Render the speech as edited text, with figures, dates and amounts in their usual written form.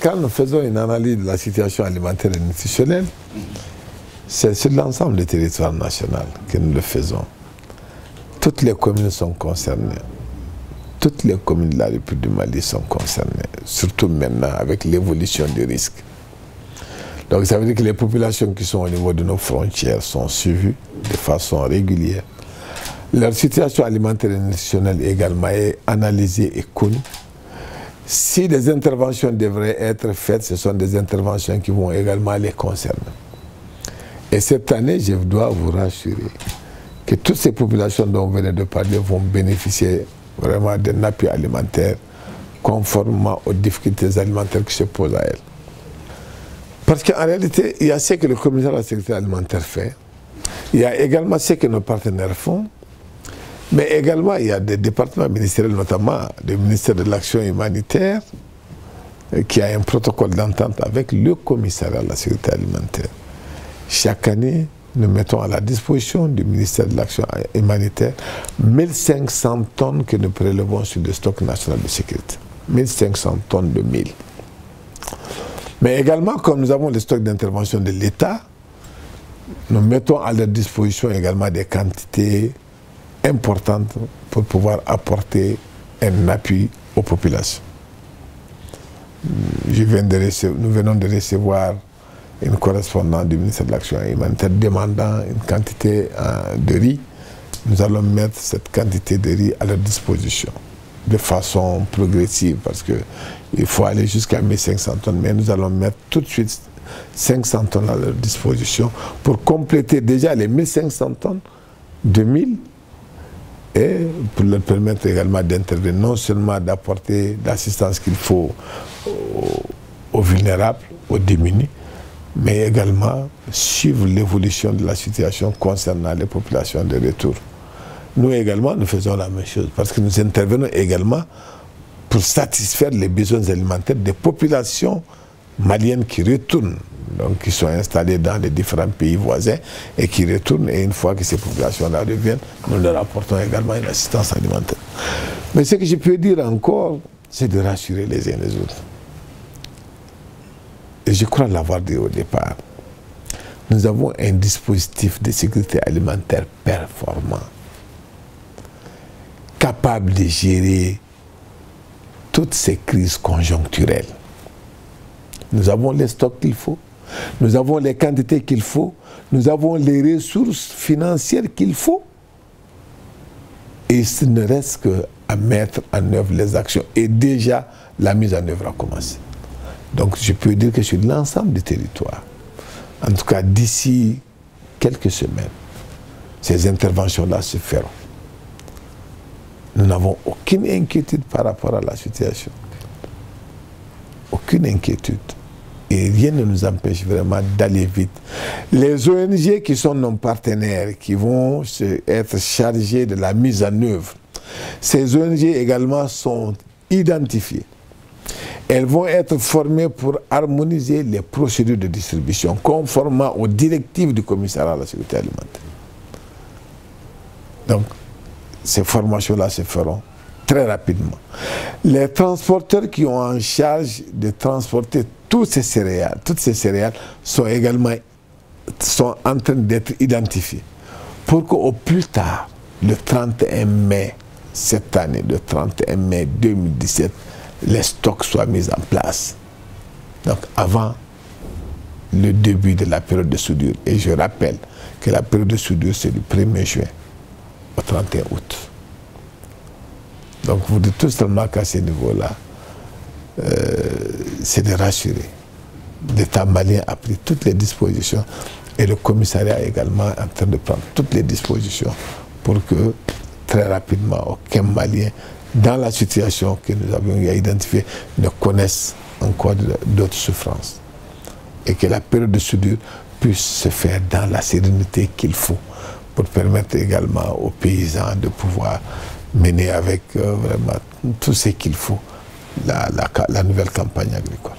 quand nous faisons une analyse de la situation alimentaire et nutritionnelle, c'est sur l'ensemble du territoire national que nous le faisons. Toutes les communes sont concernées. Toutes les communes de la République du Mali sont concernées, surtout maintenant avec l'évolution des risques. Donc ça veut dire que les populations qui sont au niveau de nos frontières sont suivies de façon régulière. Leur situation alimentaire et nutritionnelle également est analysée et connue. Si des interventions devraient être faites, ce sont des interventions qui vont également les concerner. Et cette année, je dois vous rassurer que toutes ces populations dont vous venez de parler vont bénéficier vraiment d'un appui alimentaire conformément aux difficultés alimentaires qui se posent à elles. Parce qu'en réalité, il y a ce que le commissaire de la sécurité alimentaire fait, il y a également ce que nos partenaires font, mais également il y a des départements ministériels, notamment le ministère de l'Action humanitaire, qui a un protocole d'entente avec le commissariat de la sécurité alimentaire. Chaque année, nous mettons à la disposition du ministère de l'Action humanitaire 1500 tonnes que nous prélevons sur le stock national de sécurité. 1500 tonnes de mil. Mais également, comme nous avons le stock d'intervention de l'État, nous mettons à leur disposition également des quantités importantes pour pouvoir apporter un appui aux populations. Nous venons de recevoir une correspondante du ministère de l'Action humanitaire demandant une quantité de riz. Nous allons mettre cette quantité de riz à leur disposition de façon progressive parce qu'il faut aller jusqu'à 1500 tonnes, mais nous allons mettre tout de suite 500 tonnes à leur disposition pour compléter déjà les 1500 tonnes de mil et pour leur permettre également d'intervenir, non seulement d'apporter l'assistance qu'il faut aux vulnérables, aux démunis, mais également suivre l'évolution de la situation concernant les populations de retour. Nous également, nous faisons la même chose parce que nous intervenons également pour satisfaire les besoins alimentaires des populations maliennes qui retournent, donc qui sont installées dans les différents pays voisins et qui retournent, et une fois que ces populations-là reviennent, nous leur apportons également une assistance alimentaire. Mais ce que je peux dire encore, c'est de rassurer les uns les autres. Et je crois l'avoir dit au départ. Nous avons un dispositif de sécurité alimentaire performant, capable de gérer toutes ces crises conjoncturelles. Nous avons les stocks qu'il faut, nous avons les quantités qu'il faut, nous avons les ressources financières qu'il faut. Et il ne reste qu'à mettre en œuvre les actions. Et déjà, la mise en œuvre a commencé. Donc je peux dire que sur l'ensemble du territoire, en tout cas d'ici quelques semaines, ces interventions-là se feront. Nous n'avons aucune inquiétude par rapport à la situation. Aucune inquiétude. Et rien ne nous empêche vraiment d'aller vite. Les ONG qui sont nos partenaires, qui vont être chargés de la mise en œuvre, ces ONG également sont identifiées. Elles vont être formées pour harmoniser les procédures de distribution conformément aux directives du commissariat à la sécurité alimentaire. Donc, ces formations-là se feront très rapidement. Les transporteurs qui ont en charge de transporter toutes ces céréales sont également en train d'être identifiés pour qu'au plus tard, le 31 mai cette année, le 31 mai 2017, les stocks soient mis en place. Donc avant le début de la période de soudure. Et je rappelle que la période de soudure, c'est du 1er juin au 31 août. Donc vous dites tout simplement qu'à ce niveau-là, c'est de rassurer. L'État malien a pris toutes les dispositions et le commissariat est également en train de prendre toutes les dispositions pour que très rapidement aucun Malien dans la situation que nous avions identifiée ne connaisse encore d'autres souffrances. Et que la période de soudure puisse se faire dans la sérénité qu'il faut pour permettre également aux paysans de pouvoir mener avec vraiment tout ce qu'il faut la nouvelle campagne agricole.